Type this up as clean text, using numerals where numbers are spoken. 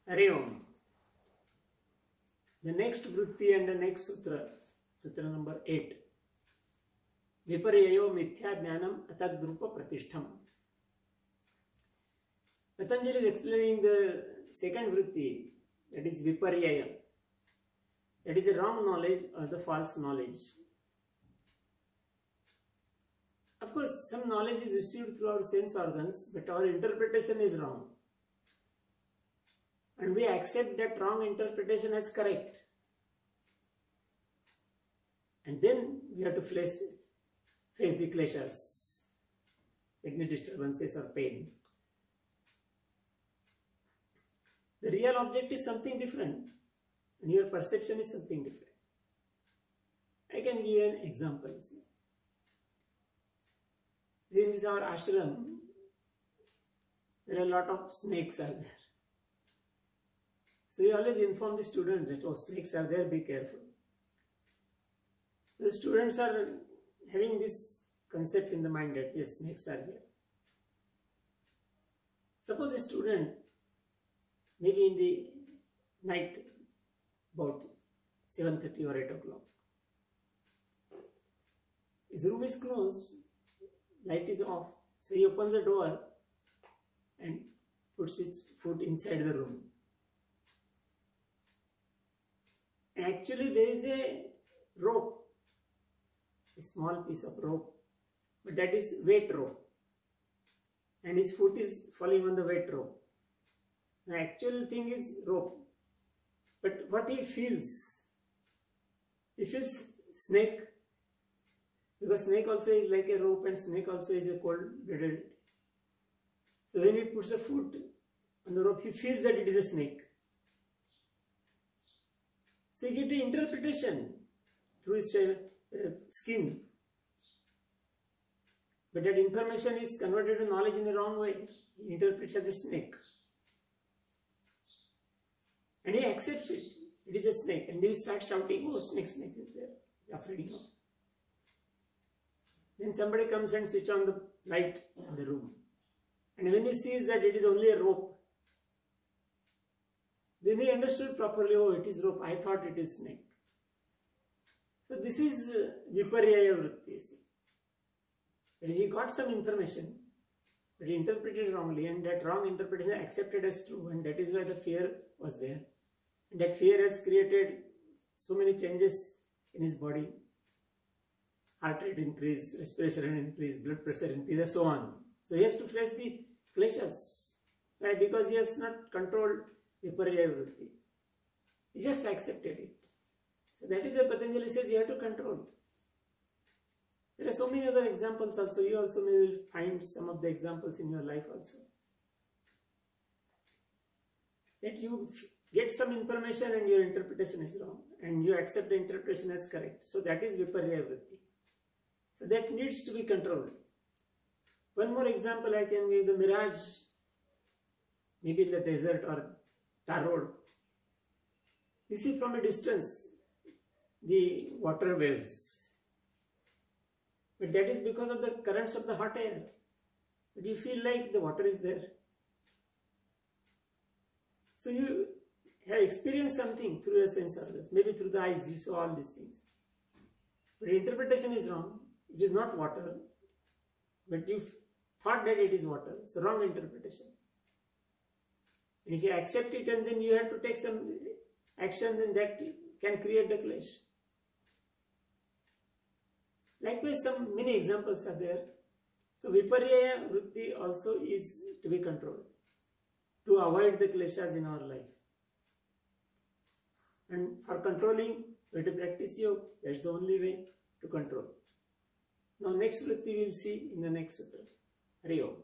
Hare Om. The next vritti and the next sutra, sutra number 8. Viparyayo mithya jnanam atadrupa pratishtham. Patanjali is explaining the second vritti, that is viparyaya. That is a wrong knowledge or the false knowledge. Of course, some knowledge is received through our sense organs, but our interpretation is wrong. And we accept that wrong interpretation as correct. And then we have to face the kleshas, any disturbances or pain. The real object is something different, and your perception is something different. I can give you an example. See, in this our ashram, there are a lot of snakes are there. So we always inform the students that, oh, snakes are there, be careful. So the students are having this concept in the mind that yes, snakes are here. Suppose a student, maybe in the night, about 7:30 or 8 o'clock, his room is closed, light is off, so he opens the door and puts his foot inside the room. And actually there is a rope, a small piece of rope, but that is weight rope, and his foot is falling on the weight rope. The actual thing is rope, but what he feels snake, because snake also is like a rope and snake also is a cold-blooded. So when he puts a foot on the rope, he feels that it is a snake. So you get the interpretation through his skin. But that information is converted to knowledge in a wrong way. He interprets as a snake. And he accepts it. It is a snake. And he starts shouting, oh, snake is there. Afraid of. Then somebody comes and switches on the light in the room. And when he sees that it is only a rope, then he understood properly, oh, it is rope, I thought it is snake. So this is viparyaya vritti. That he got some information, but he interpreted wrongly, and that wrong interpretation accepted as true, and that is why the fear was there. And that fear has created so many changes in his body. Heart rate increase, respiration increase, blood pressure increase, and so on. So he has to face the kleshas. Why? Because he has not controlled viparyaya vritti. He just accepted it. So that is why Patanjali says you have to control. There are so many other examples also. You also may will find some of the examples in your life also. That you get some information and your interpretation is wrong, and you accept the interpretation as correct. So that is viparyaya vritti. So that needs to be controlled. One more example I can give, the mirage, maybe in the desert or tar road. You see from a distance the water waves, but that is because of the currents of the hot air. But you feel like the water is there. So you have experienced something through your sense organs, maybe through the eyes you saw all these things. But the interpretation is wrong. It is not water, but you thought that it is water. It's a wrong interpretation. And if you accept it and then you have to take some action, then that can create the clash. Likewise, some many examples are there. So viparyaya vritti also is to be controlled, to avoid the kleshas in our life. And for controlling, we have to practice yoga. That is the only way to control. Now next vritti we will see in the next sutra. Hare Om.